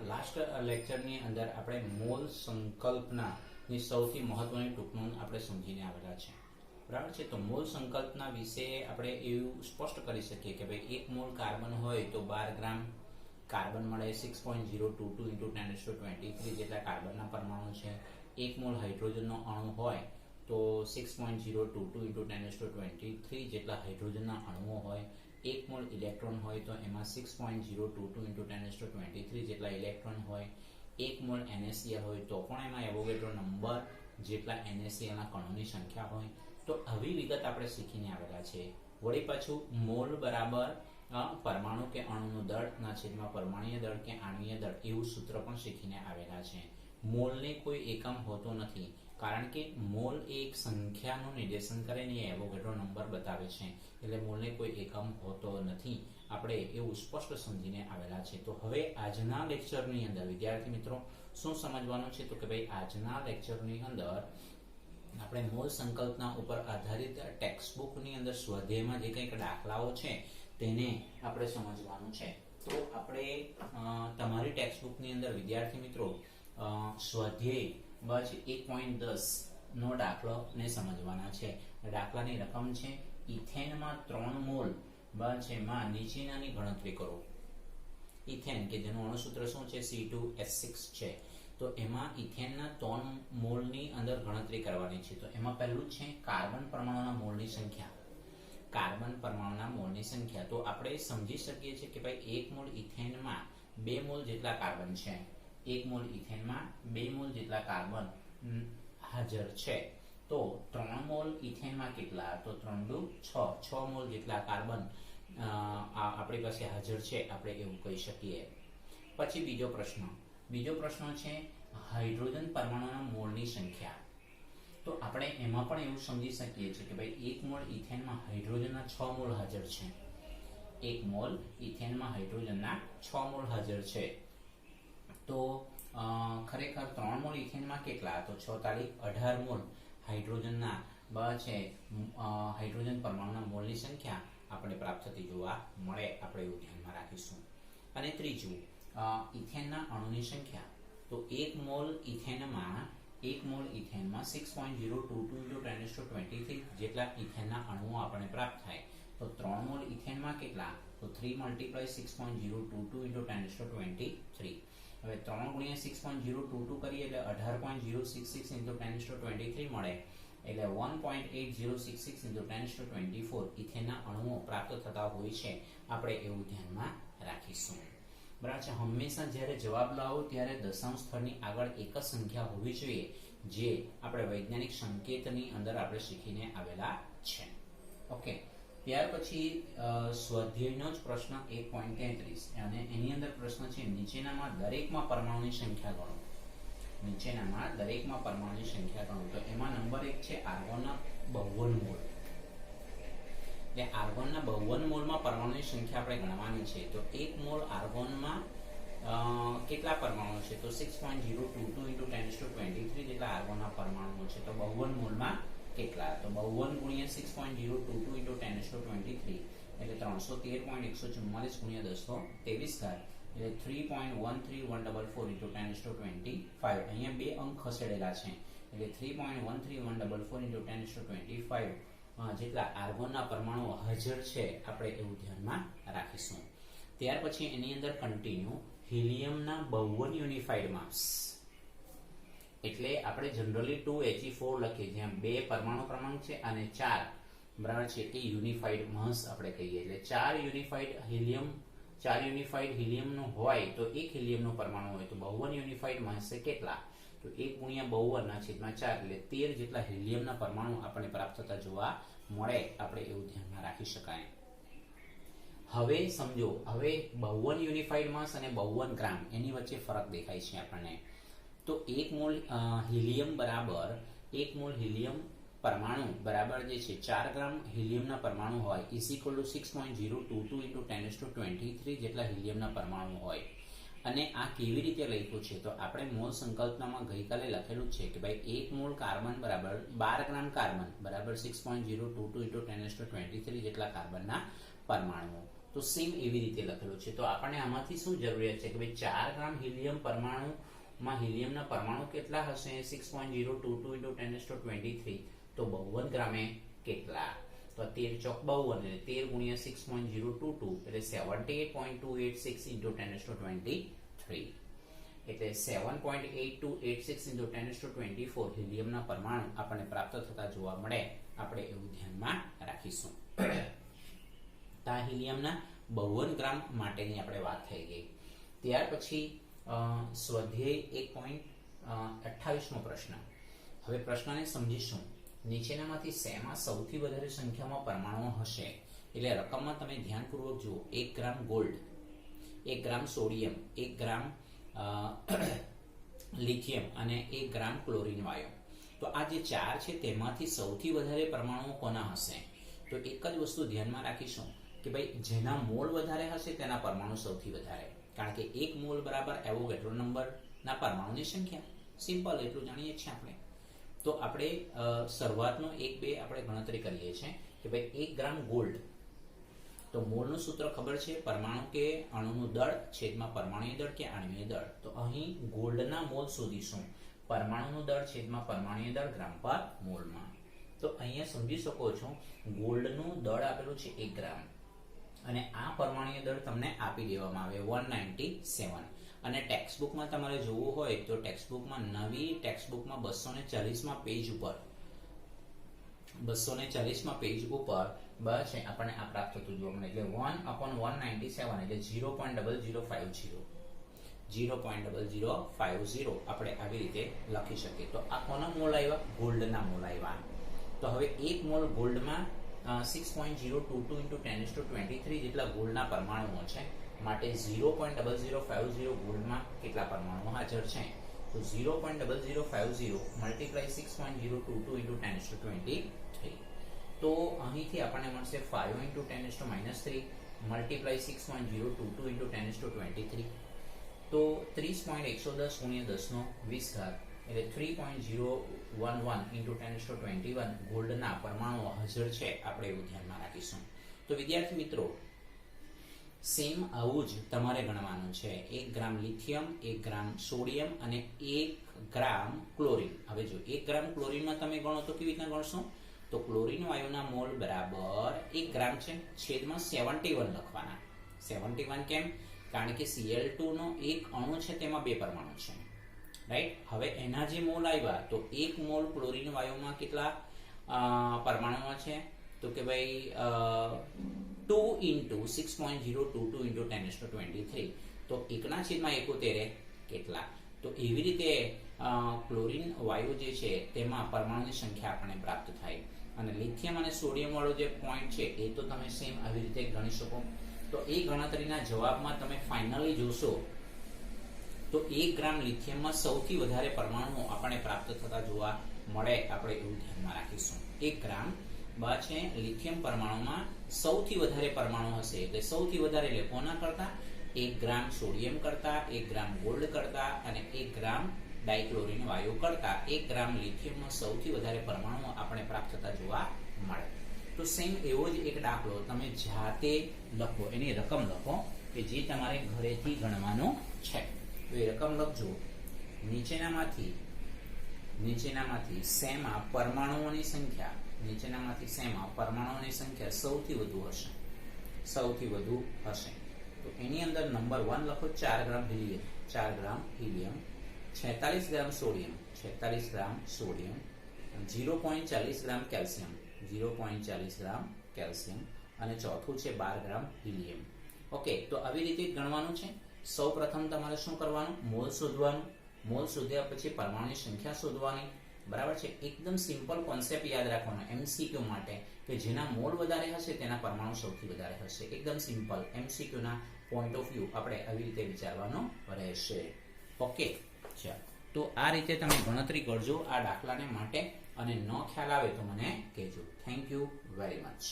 Last લેક્ચરની અંદર આપણે mall સંકલ્પનાની સૌથી મહત્વની ટૂંકનોંધ આપણે સમજીને આવેલા છે, બરાબર છે। તો મોલ સંકલ્પના વિશે આપણે એવું સ્પષ્ટ કરી શકીએ કે ભાઈ એક મોલ કાર્બન હોય તો 12 ગ્રામ કાર્બન મળે, 6.022 × 10⁻23 જેટલા કાર્બનના પરમાણુ છે। એક મોલ હાઇડ્રોજનનો અણુ હોય તો 6.022 × 10⁻23 જેટલા હાઇડ્રોજનના અણુઓ હોય। એક મોલ ઇલેક્ટ્રોન હોય તો એમાં 6.022 × 10⁻23 જેટલા ઇલેક્ટ્રોન હોય। એક મોલ NaCl હોય તો પણ એમાં એવોગેડ્રો નંબર જેટલા NaCl ના કણોની સંખ્યા હોય। તો આવી વિગત આપણે શીખીને આવેલા છે। વળી પાછું મોલ બરાબર પરમાણુ કે અણુનું દળ ના છેદમાં પરમાણુય દળ કે આણ્વીય દળ એવું સૂત્ર પણ શીખીને આવેલા છે। મોલને કોઈ એકમ હોતો નથી, કારણ કે મોલ એક સંખ્યાનું નિર્દેશન કરે ને એવોગેડ્રો નંબર બતાવે છે, એટલે મોલને કોઈ એકમ હોતો નથી। આપણે એવું સ્પષ્ટ સમજીને આવેલા છે। તો હવે આજના લેક્ચરની અંદર વિદ્યાર્થી મિત્રો શું સમજવાનું છે, તો કે ભાઈ આજના લેક્ચરની અંદર આપણે મોલ સંકલ્પના ઉપર આધારિત ટેક્સ્ટબુકની અંદર સ્વાધ્યાયમાં જે કંઈક દાખલાઓ છે તેને આપણે સમજવાનું છે। તો આપણે તમારી ટેક્સ્ટબુકની અંદર વિદ્યાર્થી મિત્રો સ્વાધ્યાય બસ 1.10 નો દાખલો ને સમજવાના છે। દાખલાની રકમ છે ઇથેનમાં 3 મોલ બસ એમાં નીચેનાની ગણતરી કરો। ઇથેન કે જેનું અણુસૂત્ર શું છે C2H6 છે, તો એમાં ઇથેનના 3 મોલની અંદર ગણતરી કરવાની છે। તો એમાં પહેલું છે કાર્બન પરમાણુના મોલની સંખ્યા। કાર્બન પરમાણુના મોલની સંખ્યા તો આપણે સમજી શકીએ છીએ કે ભાઈ 1 મોલ ઇથેનમાં 2 મોલ જેટલા કાર્બન છે। 1 મોલ ઇથેનમાં 2 મોલ જેટલા કાર્બન હાજર છે। તો 3 મોલ ઇથેનમાં કેટલા, તો 3 દુ 6 મોલ જેટલા કાર્બન આપણી પાસે હાજર છે, આપણે એવું કહી શકીએ। પછી બીજો પ્રશ્ન છે હાઇડ્રોજન પરમાણુના મોલની સંખ્યા। તો આપણે એમાં પણ એવું સમજી શકીએ છીએ કે ભાઈ 1 મોલ ઇથેનમાં હાઇડ્રોજનના 6 મોલ હાજર છે। 1 મોલ ઇથેનમાં હાઇડ્રોજનના 6 મોલ હાજર છે। તો ખરેખર 3 મોલ ઇથેનમાં કેટલા, તો 6 તારીખ 18 મોલ હાઇડ્રોજનના છે હાઇડ્રોજન પરમાણુના મોલની સંખ્યા આપણે પ્રાપ્ત થતી જોવા મળે, આપણે એવું ધ્યાનમાં રાખીશું। અને ત્રીજું ઇથેનના અણુની સંખ્યા। તો 1 મોલ ઇથેનમાં 6.022 × 10⁻23 જેટલા ઇથેનના અણુઓ આપણને પ્રાપ્ત થાય। તો 3 મોલ ઇથેનમાં કેટલા, તો 3 × 6.022 × 10⁻23। હવે 3 × 6.022 કરીએ એટલે 18.066 × 10⁻23 મળે, એટલે 1.8066 × 10⁻24 ઇથેનના અણુઓ પ્રાપ્ત થતા હોય છે, આપણે એવું ધ્યાનમાં રાખીશું, બરાબર છે। હંમેશા જ્યારે જવાબ લાવો ત્યારે દશાંશ સ્થળની આગળ એક જ સંખ્યા હોવી જોઈએ, જે આપણે વૈજ્ઞાનિક સંકેતની અંદર આપણે શીખીને આવેલા છે। ઓકે, ત્યાર પછી સ્વાધ્યાયનો જ પ્રશ્ન 1.33 અને એની અંદર પ્રશ્ન છે નીચેનામાં દરેકમાં પરમાણુની સંખ્યા ગણો। નીચેનામાં દરેકમાં પરમાણુની સંખ્યા ગણો। તો એમાં નંબર 1 છે આર્ગોનના 52 મોલ। એટલે આર્ગોનના 52 મોલમાં પરમાણુની સંખ્યા આપણે ગણવાની છે। તો 1 મોલ આર્ગોનમાં કેટલા પરમાણુ છે, તો 6.022 × 10⁻23 જેટલા આર્ગોનના પરમાણુઓ છે। તો 52 મોલમાં કેટલા, તો 52 × 6.022 × 10⁻23 એટલે 313.144 × 10⁻23 એટલે 3.131444 × 10⁻25। અહીંયા બે અંક ખસેડેલા છે, એટલે 3.131444 × 10⁻25 જેટલા આર્ગોનના પરમાણુઓ હાજર છે, આપણે એવું ધ્યાનમાં રાખીશું। ત્યાર પછી એની અંદર કન્ટિન્યુ હિલિયમના 52 યુનિફાઈડ માસ, એટલે આપણે જનરલી 2He4 લખીએ, જ્યાં 2 પરમાણુ ક્રમાંક છે અને 4 બરાબર છે એ યુનિફાઈડ માસ આપણે કહીએ। એટલે 4 યુનિફાઈડ હિલિયમનું હોય તો એક હિલિયમનું પરમાણુ હોય તો 52 યુનિફાઈડ માસ કેટલા, તો 1 × 52 ના છેદમાં 4 એટલે 13 જેટલા હિલિયમના પરમાણુ આપણને પ્રાપ્ત થતા જોવા મળે, આપણે એવું ધ્યાનમાં રાખી શકાય। હવે સમજો, હવે 52 યુનિફાઈડ માસ અને 52 ગ્રામ એની વચ્ચે ફરક દેખાય છે આપણને। તો 1 મોલ હિલિયમ બરાબર 1 મોલ હિલિયમ પરમાણુ બરાબર જે છે 4 ગ્રામ હિલિયમના પરમાણુ હોય = 6.022 × 10⁻23 જેટલા હિલિયમના પરમાણુ હોય। અને આ કેવી રીતે લખ્યું છે, તો આપણે મોલ સંકલ્પનામાં ગઈકાલે લખેલું છે કે ભાઈ 1 મોલ કાર્બન બરાબર 12 ગ્રામ કાર્બન બરાબર 6.022 × 10⁻23 જેટલા કાર્બનના પરમાણુઓ। તો સેમ એવી રીતે લખેલું છે. તો આપણને આમાંથી શું જરૂરિયાત છે કે ભાઈ 4 ગ્રામ હિલિયમ પરમાણુમાં હિલિયમના પરમાણુ કેટલા હશે? 6.022 × 1023. તો 52 ગ્રામે કેટલા? તો 13 ચોક 52 એટલે 13 × 6.022 એટલે 78.286 × 1023. એટલે 7.8286 × 1024 હિલિયમના પરમાણુ આપણને પ્રાપ્ત થતા જોવા મળે. આપણે એવું ધ્યાનમાં રાખીશું. આ હિલિયમના 52 ગ્રામ માટેની આપણે વાત થઈ ગઈ. ત્યાર પછી સ્વાધ્યાય 1.28 નો પ્રશ્ન. હવે પ્રશ્નને સમજીશું. નીચેનામાંથી શેમાં સૌથી વધારે સંખ્યામાં પરમાણુ હશે? એટલે રકમમાં તમે ધ્યાનપૂર્વક જુઓ. 1 ગ્રામ ગોલ્ડ, 1 ગ્રામ સોડિયમ, 1 ગ્રામ લિથિયમ અને 1 ગ્રામ ક્લોરીન વાયુ. તો આ જે 4 છે તેમાંથી સૌથી વધારે પરમાણુઓ કોના હશે? તો એક જ વસ્તુ ધ્યાનમાં રાખીશું કે ભાઈ જેના મોલ વધારે હશે તેના પરમાણુ સૌથી વધારે, કારણ કે 1 મોલ બરાબર એવોગેડ્રો નંબરના પરમાણુની સંખ્યા. સિમ્પલ, એટલું જાણીએ છીએ આપણે. તો આપણે શરૂઆતનો 1 2 આપણે ગણતરી કરીએ છીએ કે ભાઈ 1 ગ્રામ ગોલ્ડ, તો મોલનું સૂત્ર ખબર છે, પરમાણુ કે અણુનું દળ છેદમાં પરમાણુય દળ કે આણ્વિય દળ. તો અહીં ગોલ્ડના મોલ શોધીશું. પરમાણુનું દળ છેદમાં પરમાણુય દળ ગ્રામ પર મોલમાં. તો અહીંયા સમજી શકો છો ગોલ્ડનું દળ આપેલું છે 1 ગ્રામ અને આ પરમાણુય દળ તમને આપી દેવામાં આવે 197. અને ટેક્સ્ટ બુકમાં તમારે જોવું હોય તો ટેક્સ્ટ બુકમાં નવી ટેક્સ્ટ બુકમાં 240માં પેજ ઉપર 240માં પેજ ઉપર બસ આપણને આ પ્રાપ્ત થતું જોવા મળે. એટલે 1/197 એટલે 0.0050 0.0050 આપણે આવી રીતે લખી શકીએ. તો આ કોના મોલ આવ્યા? ગોલ્ડના મોલ આવ્યા. તો હવે 1 મોલ ગોલ્ડમાં 6.022 × 1023 જેટલા ગોલ્ડના પરમાણુઓ છે. માટે 0.0050 ગોલ્ડમાં કેટલા પરમાણુઓ હાજર છે? તો 0.0050 મલ્ટીપ્લાય 6.022 × 1023. તો અહીંથી આપણને મળશે 5 × 10 - 3 મલ્ટીપ્લાય 6.022 × 1023. તો 30.110 × 10 નો 20 એટલે 3.011 × 1021 ગોલ્ડના પરમાણુઓ હાજર છે. આપણે એવું ધ્યાનમાં રાખીશું. તો વિદ્યાર્થી મિત્રો, સેમ આવું જ તમારે ગણવાનું છે. 1 ગ્રામ લિથિયમ, 1 ગ્રામ સોડિયમ અને 1 ગ્રામ ક્લોરીન. હવે જો 1 ગ્રામ ક્લોરીનમાં તમે ગણો તો કેવી રીતના ગણશો? તો ક્લોરીન વાયુના મોલ બરાબર 1 ગ્રામ છે છેદમાં 71 લખવાના. 71 કેમ? કારણ કે Cl2 નો એક અણુ છે તેમાં 2 પરમાણુ છે, રાઈટ? હવે એના જે મોલ આવ્યા તો 1 મોલ ક્લોરીન વાયુમાં કેટલા પરમાણુઓ છે? તો કે ભાઈ 2 × 6.022 × 1023. તો 1/71 કેટલા? તો એવી રીતે ક્લોરીન વાયુ જે છે તેમાં પરમાણુની સંખ્યા આપણને પ્રાપ્ત થાય. અને લિથિયમ અને સોડિયમ વાળો જે પોઈન્ટ છે એ તો તમે સેમ આવી રીતે ગણી શકો. તો એ ગણતરીના જવાબમાં તમે ફાઇનલી જોશો તો 1 ગ્રામ લિથિયમમાં સૌથી વધારે પરમાણુઓ આપણને પ્રાપ્ત થતા જોવા મળે. આપણે એવું ધ્યાનમાં રાખીશું. 1 ગ્રામ છે લિથિયમ પરમાણુમાં સૌથી વધારે પરમાણુ હશે. એટલે સૌથી વધારે એટલે કોના કરતા? 1 ગ્રામ સોડિયમ કરતા, 1 ગ્રામ ગોલ્ડ કરતા અને 1 ગ્રામ ડાયક્લોરીન વાયુ કરતા 1 ગ્રામ લિથિયમમાં સૌથી વધારે પરમાણુ આપણે પ્રાપ્ત થતા જોવા મળે. તો સેમ એવો જ એક દાખલો તમે જાતે લખો, એની રકમ લખો કે જે તમારે ઘરેથી ગણવાનો છે. તો એ રકમ લખજો. નીચેનામાંથી શેમાં પરમાણુઓની સંખ્યા સૌથી વધુ હશે? તો એની અંદર નંબર 1 લખો 4 ગ્રામ હિલિયમ, 46 ગ્રામ સોડિયમ, 0.40 ગ્રામ કેલ્શિયમ અને ચોથું છે 12 ગ્રામ હિલિયમ. ઓકે, તો આવી રીતે ગણવાનું છે. સૌ પ્રથમ તમારે શું કરવાનું? મોલ શોધવાનું. મોલ શોધ્યા પછી પરમાણુની સંખ્યા શોધવાની. બરાબર છે? એકદમ સિમ્પલ કોન્સેપ્ટ યાદ રાખવાનો MCQ માટે કે જેના મોલ વધારે હશે તેના પરમાણુ સૌથી વધારે હશે. એકદમ સિમ્પલ MCQ ના પોઈન્ટ ઓફ વ્યૂ આપણે આવી રીતે વિચારવાનું રહેશે. ઓકે, ચાલો. તો આ રીતે તમે ગણતરી કરજો આ દાખલાને માટે, અને ન ખ્યાલ આવે તો મને કહેજો. Thank you very much.